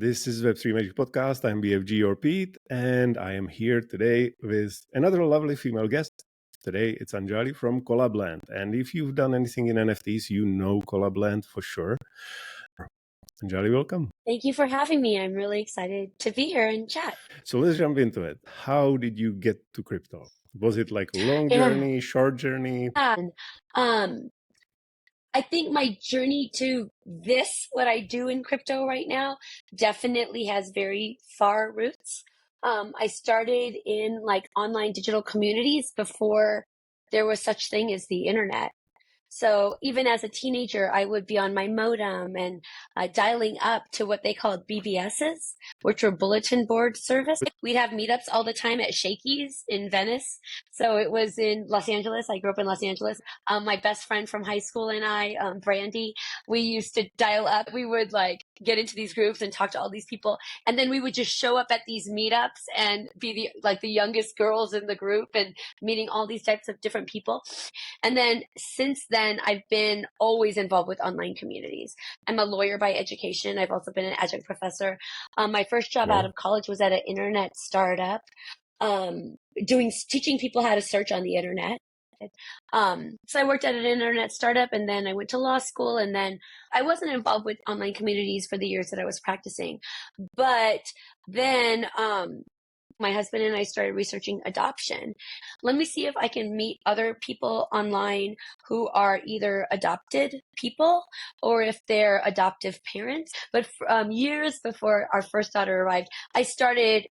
This is Web3Magic Podcast. I'm BFG or Pete, and I am here today with another lovely female guest. Today, it's Anjali from CollabLand. And if you've done anything in NFTs, you know CollabLand for sure. Anjali, welcome. Thank you for having me. I'm really excited to be here and chat. So let's jump into it. How did you get to crypto? Was it like a long journey, short journey? I think my journey to what I do in crypto right now, definitely has very far roots. I started in like online digital communities before there was such thing as the internet. So even as a teenager, I would be on my modem and dialing up to what they called BBSs, which were bulletin board service. We'd have meetups all the time at Shakey's in Venice. So it was in Los Angeles. I grew up in Los Angeles. My best friend from high school and I, Brandy, we used to dial up. We would like get into these groups and talk to all these people. And then we would just show up at these meetups and be the youngest girls in the group and meeting all these types of different people. And then since then, I've been always involved with online communities. I'm a lawyer by education. I've also been an adjunct professor. My first job out of college was at an internet startup, teaching people how to search on the internet. So I worked at an internet startup, and then I went to law school, and then I wasn't involved with online communities for the years that I was practicing. But then my husband and I started researching adoption. Let me see if I can meet other people online who are either adopted people or if they're adoptive parents. But years before our first daughter arrived, I started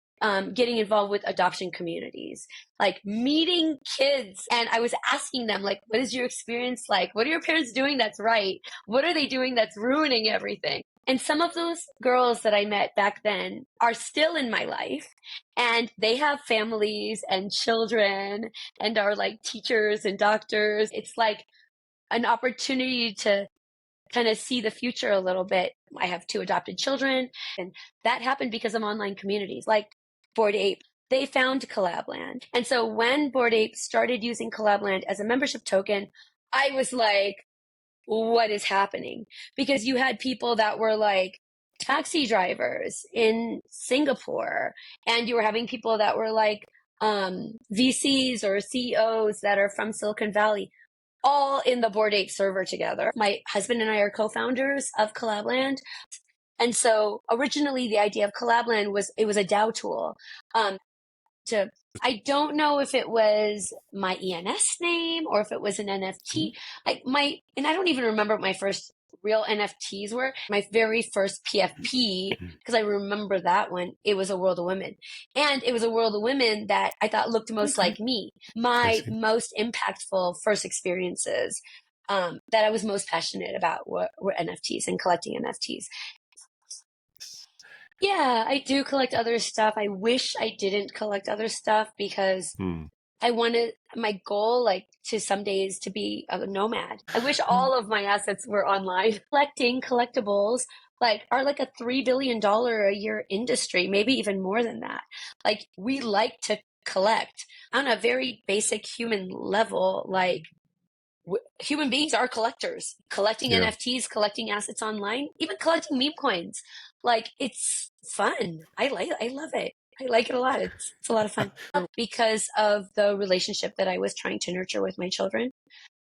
getting involved with adoption communities, like meeting kids. And I was asking them, like, what is your experience like? What are your parents doing that's right? What are they doing that's ruining everything? And some of those girls that I met back then are still in my life, and they have families and children and are like teachers and doctors. It's like an opportunity to kind of see the future a little bit. I have 2 adopted children, and that happened because of online communities like Bored Ape. They found CollabLand. And so when Bored Ape started using CollabLand as a membership token, I was like, what is happening? Because you had people that were like taxi drivers in Singapore, and you were having people that were like VCs or CEOs that are from Silicon Valley, all in the Bored Ape server together. My husband and I are co-founders of CollabLand. And so originally the idea of CollabLand was a DAO tool. I don't know if it was my ENS name or if it was an NFT. And I don't even remember what my first real NFTs were. My very first PFP, because I remember that one, it was a World of Women. And it was a World of Women that I thought looked most like me. My most impactful first experiences that I was most passionate about were NFTs and collecting NFTs. Yeah, I do collect other stuff. I wish I didn't collect other stuff because I wanted my goal, like, to some days to be a nomad. I wish all of my assets were online. Collecting collectibles are like a $3 billion a year industry, maybe even more than that. Like, we like to collect on a very basic human level. Like, human beings are collectors. Collecting NFTs, collecting assets online, even collecting meme coins. Like, it's fun. I love it. I like it a lot. It's a lot of fun because of the relationship that I was trying to nurture with my children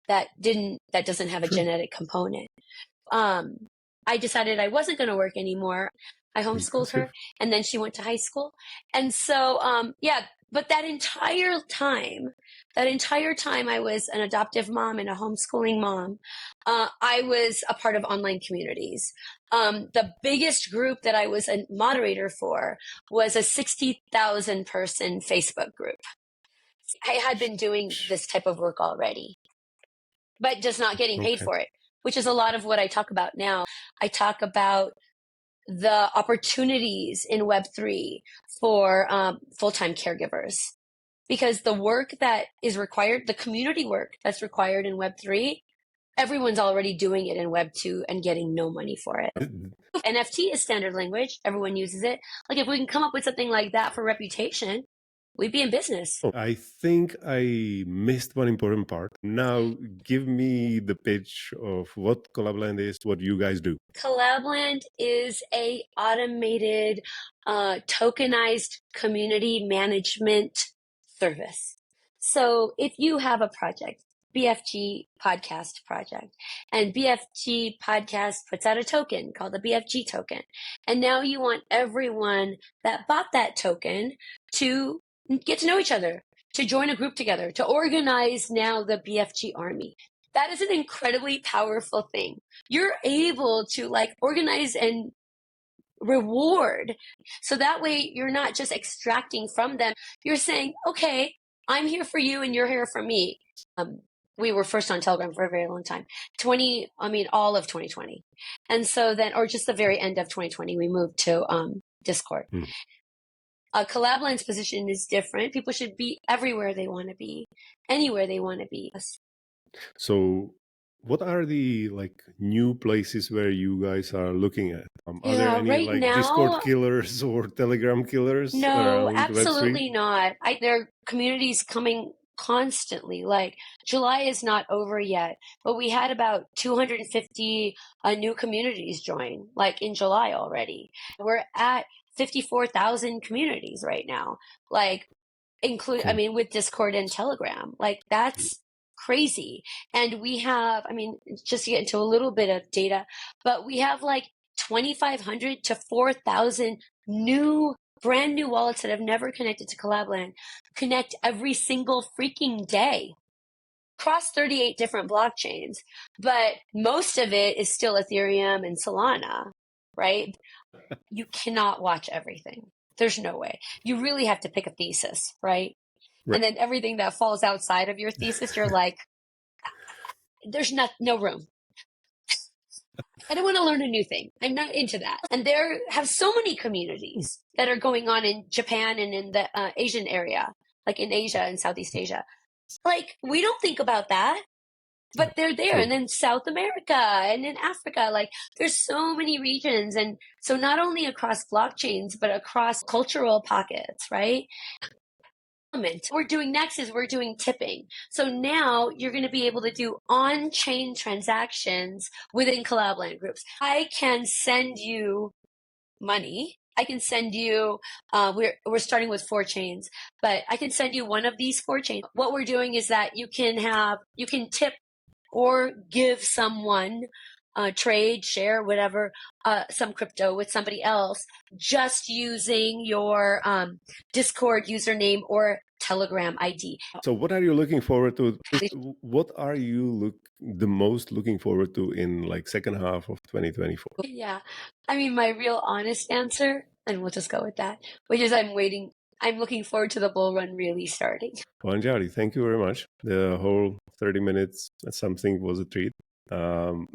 that doesn't have a genetic component. I decided I wasn't going to work anymore. I homeschooled her, and then she went to high school. And so, but that entire time I was an adoptive mom and a homeschooling mom. I was a part of online communities. The biggest group that I was a moderator for was a 60,000 person Facebook group. I had been doing this type of work already, but just not getting paid for it, which is a lot of what I talk about now. I talk about the opportunities in Web3 for full-time caregivers, because the work that is required, the community work that's required in Web3, everyone's already doing it in Web2 and getting no money for it. NFT is standard language. Everyone uses it. Like, if we can come up with something like that for reputation, we'd be in business. Oh, I think I missed one important part. Now, give me the pitch of what CollabLand is, what you guys do. CollabLand is a automated, tokenized community management service. So if you have a project, BFG podcast project, and BFG podcast puts out a token called the BFG token, and now you want everyone that bought that token to get to know each other, to join a group together, to organize now the BFG army. That is an incredibly powerful thing. You're able to like organize and reward. So that way you're not just extracting from them. You're saying, okay, I'm here for you and you're here for me. We were first on Telegram for a very long time. All of 2020. And so then, or just the very end of 2020, we moved to Discord. CollabLand's position is different. People should be everywhere they want to be, anywhere they want to be. So what are the like new places where you guys are looking at? Are there any right like now, Discord killers or Telegram killers no, around absolutely Web3? not. There are communities coming constantly. Like July is not over yet, but we had about 250 new communities join, like in July already. We're at 54,000 communities right now, like Cool. with Discord and Telegram. Like that's crazy. And we have, just to get into a little bit of data, but we have like 2,500 to 4,000 brand new wallets that have never connected to CollabLand connect every single freaking day across 38 different blockchains. But most of it is still Ethereum and Solana, right? You cannot watch everything. There's no way. You really have to pick a thesis, right? Right. And then everything that falls outside of your thesis, you're like, there's no room. I don't want to learn a new thing. I'm not into that. And there have so many communities that are going on in Japan and in the Asian area, like in Asia and Southeast Asia. Like, we don't think about that, but they're there. True. And then South America and in Africa, like there's so many regions. And so not only across blockchains, but across cultural pockets, right? We're doing next is we're doing tipping. So now you're going to be able to do on-chain transactions within CollabLand groups. I can send you money. I can send you, we're starting with 4 chains, but I can send you one of these 4 chains. What we're doing is that you can tip or give someone trade, share, whatever, some crypto with somebody else, just using your Discord username or Telegram ID. So what are you looking forward to? What are you the most looking forward to in like second half of 2024? Yeah, my real honest answer, and we'll just go with that, which is I'm looking forward to the bull run really starting. Well, Anjali, thank you very much. The whole 30 minutes, something was a treat. And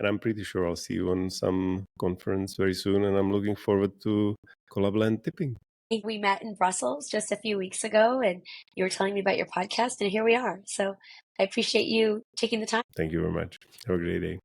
I'm pretty sure I'll see you on some conference very soon. And I'm looking forward to CollabLand tipping. We met in Brussels just a few weeks ago, and you were telling me about your podcast, and here we are. So I appreciate you taking the time. Thank you very much. Have a great day.